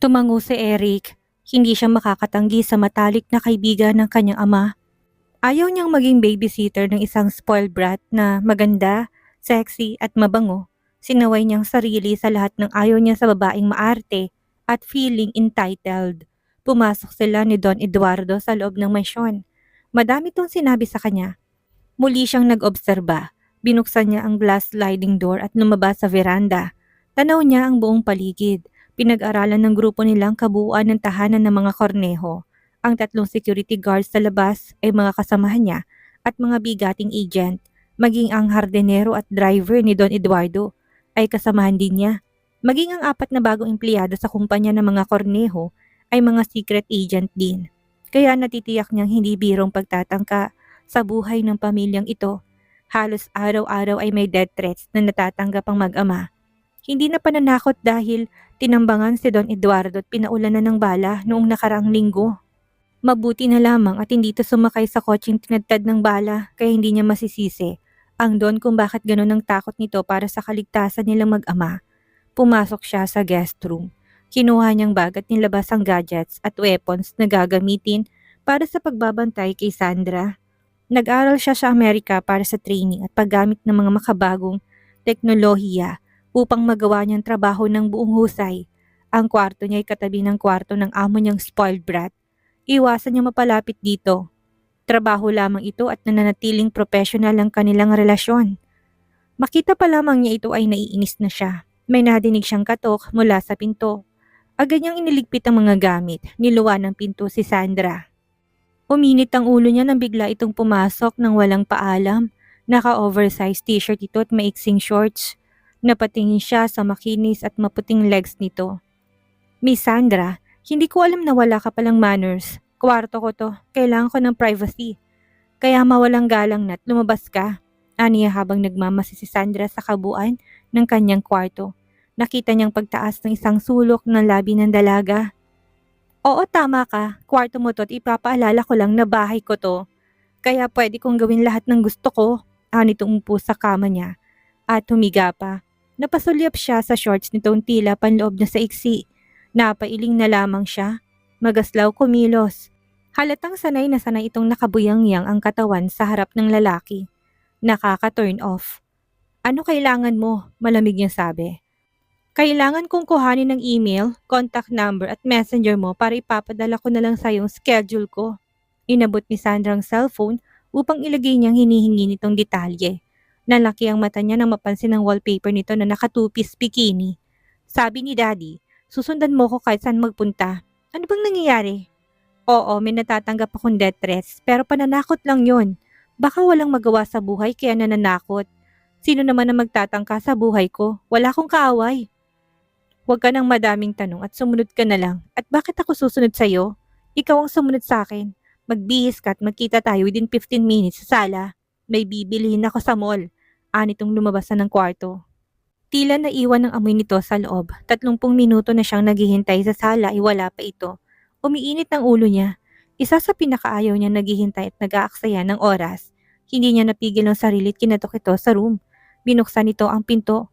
Tumango si Eric. Hindi siya makakatanggi sa matalik na kaibigan ng kanyang ama. Ayaw niyang maging babysitter ng isang spoiled brat na maganda, sexy at mabango. Sinaway niyang sarili sa lahat ng ayaw niya sa babaeng maarte at feeling entitled. Pumasok sila ni Don Eduardo sa loob ng mansyon. Madami tong sinabi sa kanya. Muli siyang nag-obserba. Binuksan niya ang glass sliding door at lumabas sa veranda. Tanaw niya ang buong paligid. Pinag-aralan ng grupo nilang kabuuan ng tahanan ng mga korneho. Ang 3 security guards sa labas ay mga kasamahan niya at mga bigating agent. Maging ang hardinero at driver ni Don Eduardo ay kasamahan din niya. Maging ang 4 na bagong empleyado sa kumpanya ng mga korneho ay mga secret agent din. Kaya natitiyak niyang hindi birong pagtatangka sa buhay ng pamilyang ito. Halos araw-araw ay may death threats na natatanggap ang mag-ama. Hindi na pananakot dahil tinambangan si Don Eduardo at pinaulanan ng bala noong nakaraang linggo. Mabuti na lamang at hindi ito sumakay sa kotseng tinadtad ng bala kaya hindi niya masisisi ang Don kung bakit ganun ang takot nito para sa kaligtasan nilang mag-ama. Pumasok siya sa guest room. Kinuha niyang bag at nilabas ang gadgets at weapons na gagamitin para sa pagbabantay kay Sandra. Nag-aral siya sa Amerika para sa training at paggamit ng mga makabagong teknolohiya upang magawa niyang trabaho ng buong husay. Ang kwarto niya ay katabi ng kwarto ng amo niyang spoiled brat. Iwasan niya mapalapit dito. Trabaho lamang ito at nananatiling professional ang kanilang relasyon. Makita pa lamang niya ito ay naiinis na siya. May nadinig siyang katok mula sa pinto. Agad niyang iniligpit ang mga gamit. Niluwa ng pinto si Sandra. Uminit ang ulo niya nang bigla itong pumasok ng walang paalam. Naka-oversized t-shirt ito at maiksing shorts. Napatingin siya sa makinis at maputing legs nito. Miss Sandra, hindi ko alam na wala ka palang manners. Kwarto ko to. Kailangan ko ng privacy. Kaya mawalang galang na't lumabas ka. Aniya habang nagmamasi si Sandra sa kabuuan ng kanyang kwarto. Nakita niyang pagtaas ng isang sulok ng labi ng dalaga. Oo, tama ka. Kwarto mo to at ipapaalala ko lang na bahay ko to. Kaya pwede kong gawin lahat ng gusto ko. Nitong umupo sa kama niya. At humiga pa. Napasulyap siya sa shorts nitong tila panloob na sa iksi. Napailing na lamang siya. Magaslaw kumilos. Halatang sanay na sanay itong nakabuyangyang ang katawan sa harap ng lalaki. Nakaka-turn off. Ano kailangan mo? Malamig niyang sabi. Kailangan kong kuhanin ng email, contact number at messenger mo para ipapadala ko na lang sa yung schedule ko. Inabot ni Sandra ang cellphone upang ilagay niyang hinihingi nitong detalye. Nalaki ang mata niya nang mapansin ang wallpaper nito na naka-2-piece bikini. Sabi ni Daddy, susundan mo ko kahit saan magpunta. Ano bang nangyayari? Oo, may natatanggap akong death threats pero pananakot lang yon. Baka walang magawa sa buhay kaya nananakot. Sino naman ang magtatangka sa buhay ko? Wala akong kaaway. Huwag ka ng madaming tanong at sumunod ka na lang. At bakit ako susunod sa'yo? Ikaw ang sumunod sa akin. Magbihis ka at magkita tayo within 15 minutes sa sala. May bibilihin ako sa mall. Anitong lumabas na ng kwarto. Tila naiwan ng amoy nito sa loob. 30 minuto na siyang naghihintay sa sala ay wala pa ito. Umiinit ang ulo niya. Isa sa pinakaayaw niya naghihintay at nag-aaksaya ng oras. Hindi niya napigil ang sarili at kinatok ito sa room. Binuksan nito ang pinto.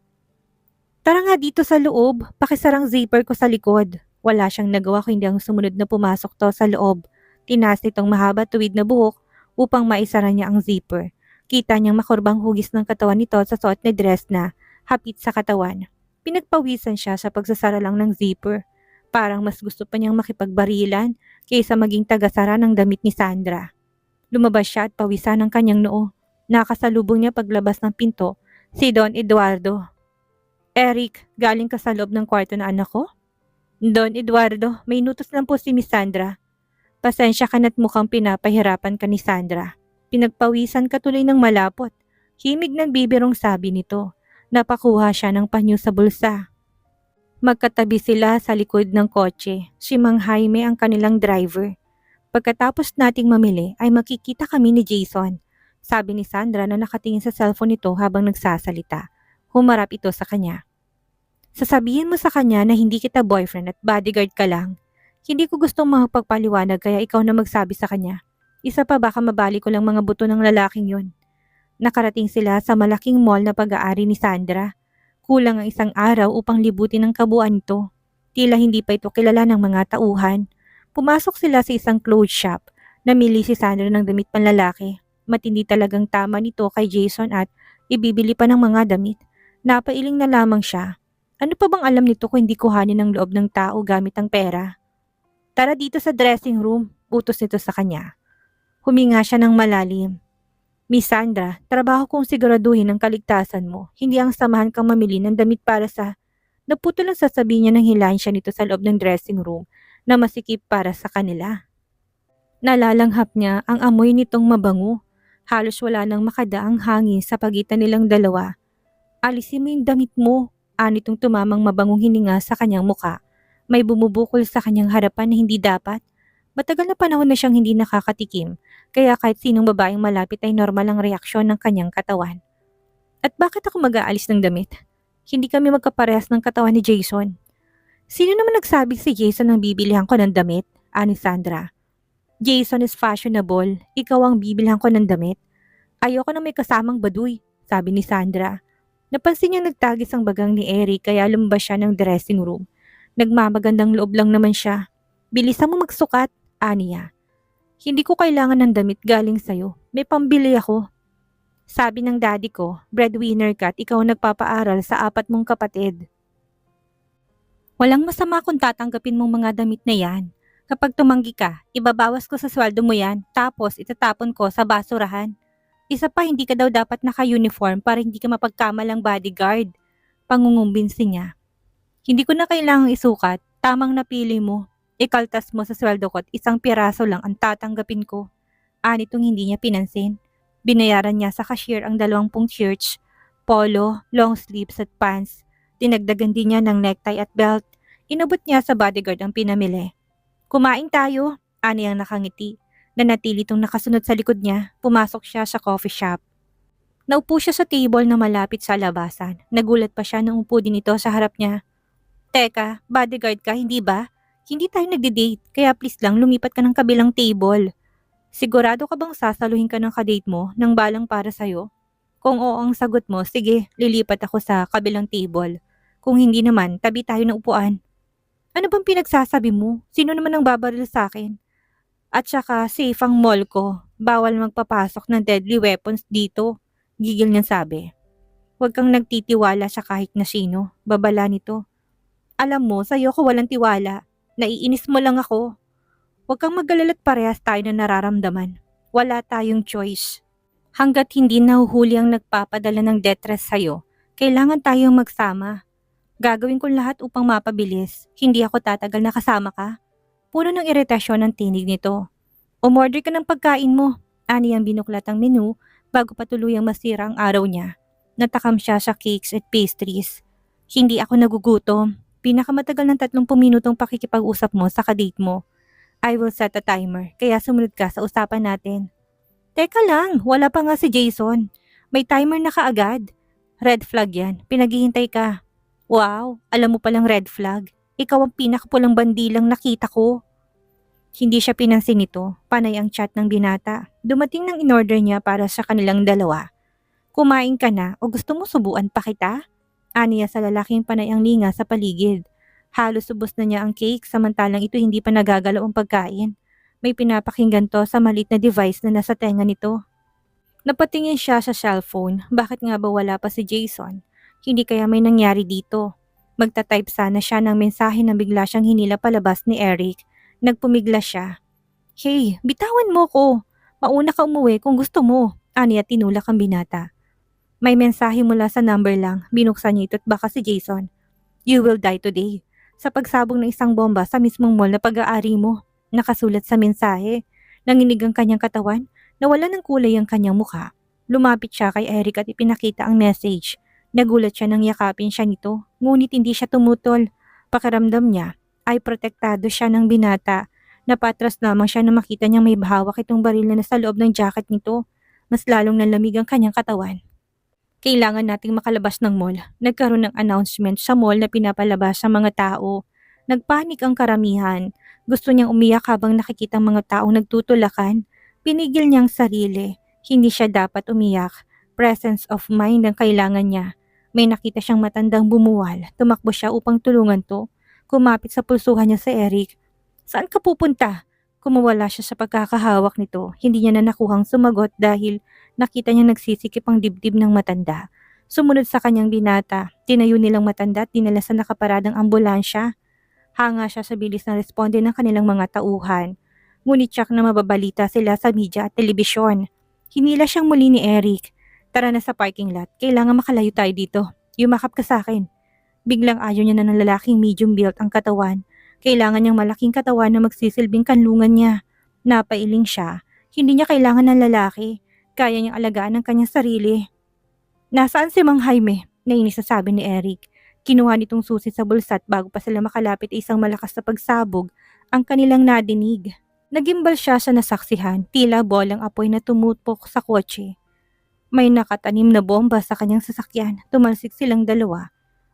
Tara nga dito sa loob. Pakisarang zipper ko sa likod. Wala siyang nagawa kundi ang sumunod na pumasok to sa loob. Tinaas nitong mahaba tuwid na buhok upang maisara niya ang zipper. Kita niyang makurbang hugis ng katawan nito sa suot na dress na hapit sa katawan. Pinagpawisan siya sa pagsasara lang ng zipper. Parang mas gusto pa niyang makipagbarilan kaysa maging tagasara ng damit ni Sandra. Lumabas siya at pawisan ang kanyang noo. Nakasalubong niya paglabas ng pinto si Don Eduardo. Eric, galing ka sa loob ng kwarto na anak ko? Don Eduardo, may nutos lang po si Miss Sandra. Pasensya ka na't mukhang pinapahirapan ka ni Sandra. Pinagpawisan ka tuloy ng malapot. Himig ng bibirong sabi nito. Napakuha siya ng panyo sa bulsa. Magkatabi sila sa likod ng kotse. Si Mang Jaime ang kanilang driver. Pagkatapos nating mamili ay makikita kami ni Jason. Sabi ni Sandra na nakatingin sa cellphone nito habang nagsasalita. Humarap ito sa kanya. Sasabihin mo sa kanya na hindi kita boyfriend at bodyguard ka lang. Hindi ko gustong makapagpaliwanag kaya ikaw na magsabi sa kanya. Isa pa baka mabali ko lang mga buto ng lalaking yun. Nakarating sila sa malaking mall na pag-aari ni Sandra. Kulang ang isang araw upang libutin ang kabuuan nito. Tila hindi pa ito kilala ng mga tauhan. Pumasok sila sa isang clothes shop. Namili si Sandra ng damit panlalaki. Matindi talagang tama nito kay Jason at ibibili pa ng mga damit. Napailing na lamang siya. Ano pa bang alam nito kung hindi kuhanin ng loob ng tao gamit ang pera? Tara dito sa dressing room, utos nito sa kanya. Huminga siya ng malalim. Miss Sandra, trabaho kong siguraduhin ang kaligtasan mo, hindi ang samahan kang mamili ng damit para sa... Naputol ang sasabihin niya nang hilahin siya nito sa loob ng dressing room na masikip para sa kanila. Nalalanghap niya ang amoy nitong mabango. Halos wala nang makadaang hangin sa pagitan nilang dalawa. Alisin mo yung damit mo, anitong tumamang mabangong hininga sa kanyang muka. May bumubukol sa kanyang harapan na hindi dapat. Matagal na panahon na siyang hindi nakakatikim, kaya kahit sinong babaeng malapit ay normal ang reaksyon ng kanyang katawan. At bakit ako mag-aalis ng damit? Hindi kami magkaparehas ng katawan ni Jason. Sino naman nagsabi si Jason nang bibilihan ko ng damit? Ani Sandra. Jason is fashionable, ikaw ang bibilihan ko ng damit. Ayoko na may kasamang baduy, sabi ni Sandra. Napansin niya nagtagis ang bagang ni Eric kaya lumabas siya ng dressing room. Nagmamagandang loob lang naman siya. Bilisan mo magsukat, aniya. Hindi ko kailangan ng damit galing sayo. May pambili ako. Sabi ng daddy ko, breadwinner ka at ikaw nagpapaaral sa 4 mong kapatid. Walang masama kung tatanggapin mong mga damit na yan. Kapag tumanggi ka, ibabawas ko sa sweldo mo yan, tapos itatapon ko sa basurahan. Isa pa, hindi ka daw dapat naka-uniform para hindi ka mapagkamalang bodyguard. Pangungumbinsi niya. Hindi ko na kailangang isukat, tamang napili mo. Ikaltas mo sa sweldo ko at 1 piraso lang ang tatanggapin ko. Anitong hindi niya pinansin. Binayaran niya sa cashier ang 20 shirts, polo, long sleeves at pants. Dinagdagan din niya ng necktie at belt. Inabot niya sa bodyguard ang pinamili. Kumain tayo, ani ang nakangiti. Nanatili itong nakasunod sa likod niya. Pumasok siya sa coffee shop. Naupo siya sa table na malapit sa labasan. Nagulat pa siya nang upo din ito sa harap niya. Teka, bodyguard ka, hindi ba? Hindi tayo nagde-date, kaya please lang lumipat ka ng kabilang table. Sigurado ka bang sasaluhin ka ng kadate mo nang balang para sa'yo? Kung oo ang sagot mo, sige, lilipat ako sa kabilang table. Kung hindi naman, tabi tayo ng upuan. Ano bang pinagsasabi mo? Sino naman ang babaril sa akin? At saka safe ang mall ko. Bawal magpapasok ng deadly weapons dito. Gigil niya sabi. Huwag kang nagtitiwala sa kahit na sino. Babala nito. Alam mo, sa'yo ko walang tiwala. Naiinis mo lang ako. Huwag kang mag-alala at parehas tayo na nararamdaman. Wala tayong choice. Hanggat hindi nahuhuli ang nagpapadala ng death threat sa'yo, kailangan tayong magsama. Gagawin ko lahat upang mapabilis. Hindi ako tatagal na kasama ka. Puno ng iritasyon ang tinig nito. Umorder ka ng pagkain mo. Ani ang binuklat ang menu bago pa tuluyang masira ang araw niya. Natakam siya sa cakes at pastries. Hindi ako nagugutom. Pinakamatagal ng 30 minutong pakikipag-usap mo sa kadate mo. I will set a timer, kaya sumunod ka sa usapan natin. Teka lang, wala pa nga si Jason. May timer na kaagad. Red flag yan, pinaghihintay ka. Wow, alam mo palang red flag. Ikaw ang pinakapulang bandilang nakita ko. Hindi siya pinansin nito, panay ang chat ng binata. Dumating ng in-order niya para sa kanilang dalawa. Kumain ka na o gusto mo subuan pa kita? Aniya sa lalaking panay ang linga sa paligid. Halos subos na niya ang cake samantalang ito hindi pa nagagalaw ang pagkain. May pinapakinggan to sa maliit na device na nasa tenga nito. Napatingin siya sa cellphone. Bakit nga ba wala pa si Jason? Hindi kaya may nangyari dito. Magta-type sana siya ng mensahe na bigla siyang hinila palabas ni Eric. Nagpumigla siya. Hey, bitawan mo ko. Mauna ka umuwi kung gusto mo. Aniya tinulak ang binata. May mensahe mula sa number lang. Binuksan niya ito at baka si Jason. You will die today. Sa pagsabog ng isang bomba sa mismong mall na pag-aari mo. Nakasulat sa mensahe. Nanginig ang kanyang katawan. Nawala ng kulay ang kanyang mukha. Lumapit siya kay Eric at ipinakita ang message. Nagulat siya nang yakapin siya nito. Ngunit hindi siya tumutol. Pakiramdam niya ay protektado siya ng binata. Napatras lamang siya na makita niyang may bahawak itong baril na nasa loob ng jacket nito. Mas lalong nalamig ang kanyang katawan. Kailangan nating makalabas ng mall. Nagkaroon ng announcement sa mall na pinapalabas sa mga tao. Nagpanik ang karamihan. Gusto niyang umiyak habang nakikita ang mga taong nagtutulakan. Pinigil niyang sarili. Hindi siya dapat umiyak. Presence of mind ang kailangan niya. May nakita siyang matandang bumuwal. Tumakbo siya upang tulungan to. kumapit sa pulsuhan niya si Eric. Saan ka pupunta? Kumawala siya sa pagkakahawak nito. Hindi niya na nakuhang sumagot dahil nakita niya nagsisikip ang dibdib ng matanda. Sumunod sa kanyang binata, tinayo nilang matanda at dinala sa nakaparadang ambulansya. Hanga siya sa bilis na responde ng kanilang mga tauhan. Ngunit tiyak na mababalita sila sa media at telebisyon. Hinila siyang muli ni Eric. Tara na sa parking lot, kailangan makalayo tayo dito. Yumakap ka sa akin. Biglang ayaw niya na ng lalaking medium built ang katawan. Kailangan niyang malaking katawan na magsisilbing kanlungan niya. Napailing siya. Hindi niya kailangan ng lalaki. Kaya niyang alagaan ang kanyang sarili. Nasaan si Mang Jaime? Nainis na sabi ni Eric. Kinuha nitong susi sa bulsa at bago pa sila makalapit ay isang malakas na pagsabog ang kanilang nadinig. Nagimbal siya sa nasaksihan, tila bolang apoy na tumupok sa kotse. May nakatanim na bomba sa kanyang sasakyan. Tumalsik silang dalawa.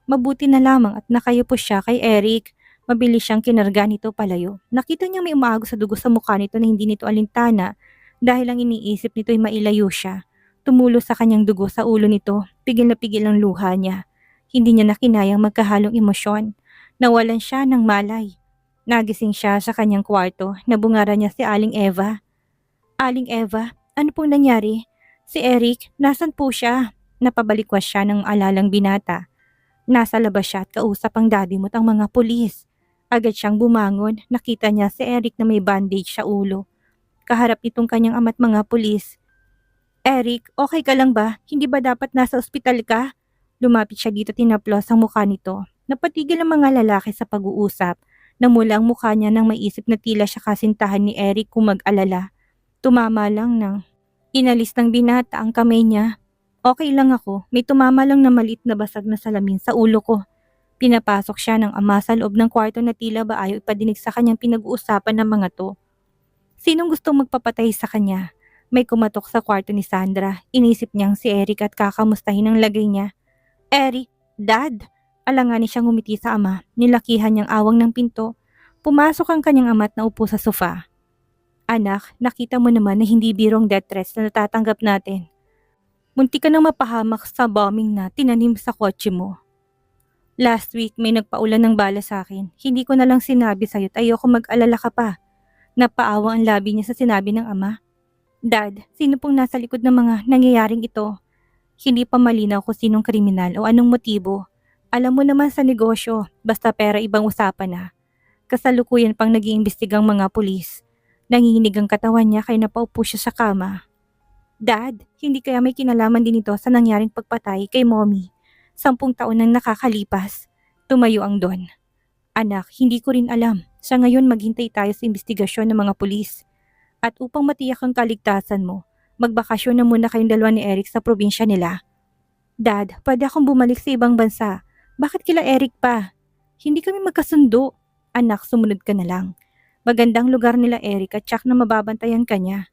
Mabuti na lamang at nakayupo siya kay Eric. Mabilis siyang kinarga nito palayo. Nakita niya may umaagos sa dugo sa mukha nito na hindi nito alintana dahil ang iniisip nito ay mailayo siya. Tumulo sa kanyang dugo sa ulo nito. Pigil na pigil ang luha niya. Hindi niya nakinayang magkahalong emosyon. Nawalan siya ng malay. Nagising siya sa kanyang kwarto. Nabungaran niya si Aling Eva. Aling Eva, ano pong nangyari? Si Eric, nasan po siya? Napabalikwas siya ng alalang binata. Nasa labas siya at kausap ang daddy mo at ang mga pulis. Agad siyang bumangon, nakita niya si Eric na may bandage sa ulo. Kaharap nitong kanyang ama't mga pulis. Eric, okay ka lang ba? Hindi ba dapat nasa ospital ka? Lumapit siya dito, tinaplos ang mukha nito. Napatigil ang mga lalaki sa pag-uusap. Namula ang mukha niya nang maisip na tila siya kasintahan ni Eric kung mag-alala. Tumama lang nang inalis ng binata ang kamay niya. Okay lang ako, may tumama lang na maliit na basag na salamin sa ulo ko. Pinapasok siya ng ama sa loob ng kwarto na tila ba ayaw ipadinig sa kanyang pinag-uusapan ng mga to. Sinong gustong magpapatay sa kanya? May kumatok sa kwarto ni Sandra. Inisip niyang si Eric at kakamustahin ang lagay niya. Eric, Dad! Alanganin siyang ngumiti sa ama. Nilakihan niyang awang ng pinto. Pumasok ang kanyang ama at naupo sa sofa. Anak, nakita mo naman na hindi birong death threats na natatanggap natin. Munti ka nang mapahamak sa bombing na tinanim sa kotse mo. Last week may nagpaulan ng bala sa akin. Hindi ko na lang sinabi sa'yo at ayoko mag-alala ka pa. Napaawa ang labi niya sa sinabi ng ama. Dad, sino pong nasa likod ng mga nangyayaring ito? Hindi pa malinaw kung sinong kriminal o anong motibo. Alam mo naman sa negosyo, basta pera ibang usapan na. Kasalukuyan pang nag-iimbestigang mga pulis. Nanginginig ang katawan niya kaya napaupo siya sa kama. Dad, hindi kaya may kinalaman din ito sa nangyaring pagpatay kay Mommy? 10 taon nang nakakalipas. Tumayo ang Don. Anak, hindi ko rin alam. Sa ngayon maghintay tayo sa investigasyon ng mga pulis. At upang matiyak ang kaligtasan mo, magbakasyon na muna kayong dalawa ni Eric sa probinsya nila. Dad, pwede akong bumalik sa ibang bansa. Bakit kila Eric pa? Hindi kami magkasundo. Anak, sumunod ka na lang. Magandang lugar nila Eric at tiyak na mababantayan ka niya.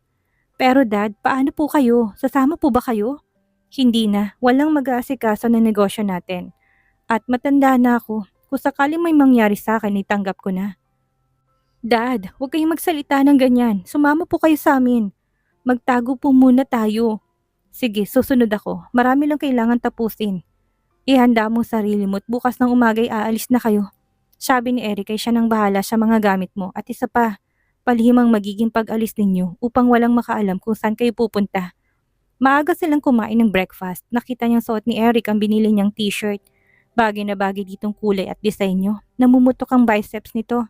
Pero Dad, paano po kayo? Sasama po ba kayo? Hindi na, walang mag-aasikaso ng negosyo natin. At matanda na ako, kung sakaling may mangyari sa akin, itanggap ko na. Dad, huwag kayong magsalita ng ganyan. Sumama po kayo sa amin. Magtago po muna tayo. Sige, susunod ako. Marami lang kailangan tapusin. Ihanda mong sarili mo at bukas ng umaga'y aalis na kayo. Sabi ni Eric ay siya nang bahala sa mga gamit mo at isa pa, palihim ang magiging pag-alis ninyo upang walang makaalam kung saan kayo pupunta. Maaga silang kumain ng breakfast. Nakita niyang suot ni Eric ang binili niyang t-shirt. Bagay na bagay ditong kulay at disenyo. Namumutok ang biceps nito.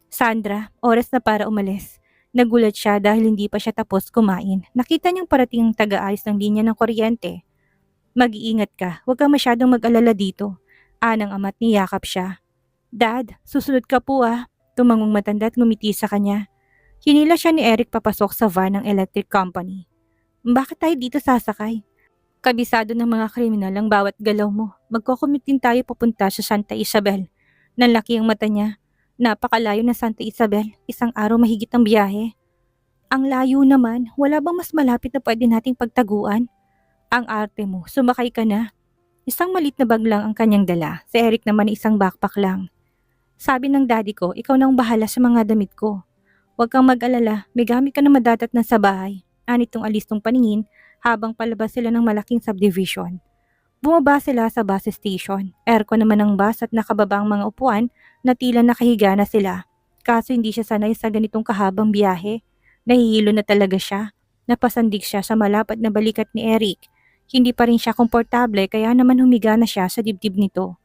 Sandra, oras na para umalis. Nagulat siya dahil hindi pa siya tapos kumain. Nakita niyang parating ang taga-ayos ng linya ng kuryente. Mag-iingat ka, huwag kang masyadong mag-alala dito. Anang ama't niyakap siya. Dad, susunod ka po ah. Tumangong matanda at ngumiti sa kanya. Hinila siya ni Eric papasok sa van ng electric company. Bakit tayo dito sasakay? Kabisado ng mga kriminal ang bawat galaw mo. Magkocommute tayo papunta sa Santa Isabel. Nanlaki ang mata niya. Napakalayo na Santa Isabel. Isang araw mahigit ang biyahe. Ang layo naman. Wala bang mas malapit na pwede nating pagtaguan? Ang arte mo. Sumakay ka na. Isang malit na bag lang ang kanyang dala. Si Eric naman isang backpack lang. Sabi ng daddy ko, ikaw nang bahala sa mga damit ko. Huwag kang mag-alala. May gamit ka na madadat na sa bahay. Anitong alistong paningin habang palabas sila ng malaking subdivision. Bumaba sila sa bus station. Aircon naman ang bus at nakababa ang mga upuan na tila nakahiga na sila. Kaso hindi siya sanay sa ganitong kahabang biyahe. Nahihilo na talaga siya. Napasandig siya sa malapad na balikat ni Eric. Hindi pa rin siya komportable kaya naman humiga na siya sa dibdib nito.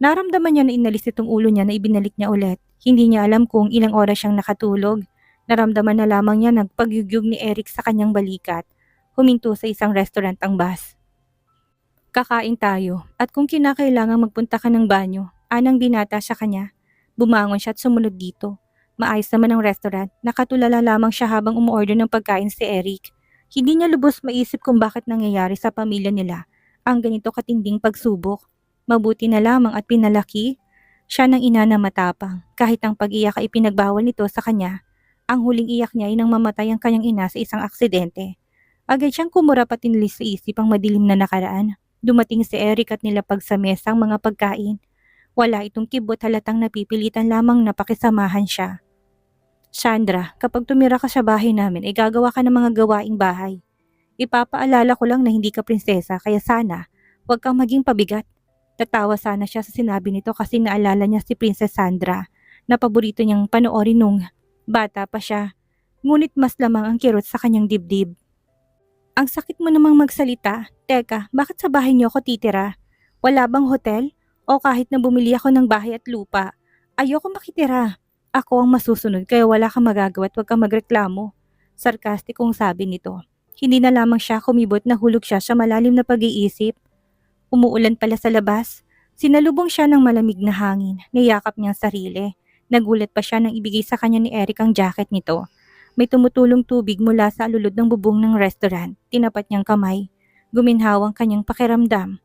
Naramdaman niya na inalis itong ulo niya na ibinalik niya ulit. Hindi niya alam kung ilang oras siyang nakatulog. Naramdaman na lamang niya nagpagyugyug ni Eric sa kanyang balikat. Huminto sa isang restaurant ang bus. Kakain tayo at kung kinakailangang magpunta ka ng banyo, anang binata sa kanya. Bumangon siya at sumunod dito. Maayos naman ang restaurant, nakatulala lamang siya habang umuorder ng pagkain si Eric. Hindi niya lubos maisip kung bakit nangyayari sa pamilya nila ang ganito katinding pagsubok. Mabuti na lamang at pinalaki siya ng ina na matapang. Kahit ang pag-iyak ay pinagbawal nito sa kanya, ang huling iyak niya ay nang mamatay ang kanyang ina sa isang aksidente. Agad siyang kumurap at tinilis sa isip ang madilim na nakaraan. Dumating si Eric at nilapag sa mesa ang mga pagkain. Wala itong kibot, halatang napipilitan lamang na pakisamahan siya. Sandra, kapag tumira ka sa bahay namin ay gagawa ka ng mga gawaing bahay. Ipapaalala ko lang na hindi ka prinsesa kaya sana huwag kang maging pabigat. Tatawa sana siya sa sinabi nito kasi naalala niya si Princess Sandra na paborito niyang panoorin nung bata pa siya. Ngunit mas lamang ang kirot sa kanyang dibdib. Ang sakit mo namang magsalita. Teka, bakit sa bahay niyo ako titira? Wala bang hotel? O kahit na bumili ako ng bahay at lupa? Ayoko makitira. Ako ang masusunod kaya wala kang magagawa at huwag kang magreklamo. Sarkastikong sabi nito. Hindi na lamang siya kumibot na hulog siya sa malalim na pag-iisip. Umuulan pala sa labas. Sinalubong siya ng malamig na hangin. Niyakap niyang sarili. Nagulat pa siya nang ibigay sa kanya ni Eric ang jacket nito. May tumutulong tubig mula sa alulod ng bubong ng restaurant. Tinapat niyang kamay. Guminhaw ang kanyang pakiramdam.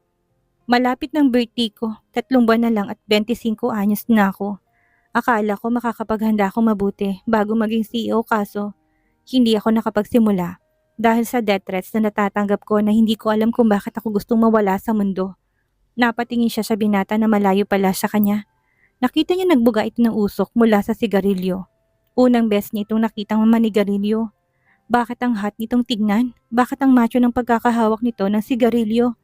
Malapit ng birthday ko. 3 buwan na lang at 25 anyos na ako. Akala ko makakapaghanda ako mabuti bago maging CEO kaso hindi ako nakapagsimula. Dahil sa death threats na natatanggap ko na hindi ko alam kung bakit ako gustong mawala sa mundo. Napatingin siya sa binata na malayo pala sa kanya. Nakita niya nagbuga ito ng usok mula sa sigarilyo. Unang beses niya itong nakitang manigarilyo. Bakit ang hot nitong tignan? Bakit ang macho ng pagkakahawak nito ng sigarilyo?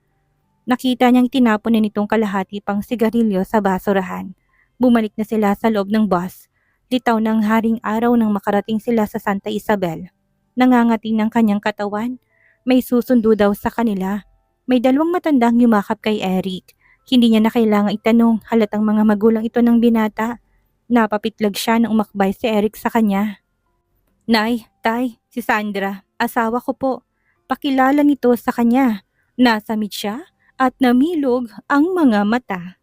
Nakita niyang tinapon na nitong kalahati pang sigarilyo sa basurahan. Bumalik na sila sa loob ng bus. Litaw ng haring araw nang makarating sila sa Santa Isabel. Nangangati ng kanyang katawan. May susundo daw sa kanila. May 2 matandang yumakap kay Eric. Hindi niya na kailangang itanong halatang mga magulang ito ng binata. Napapitlag siya nang umakbay si Eric sa kanya. Nay, tay, si Sandra, asawa ko po. Pakilala nito sa kanya. Nasamit siya at namilog ang mga mata.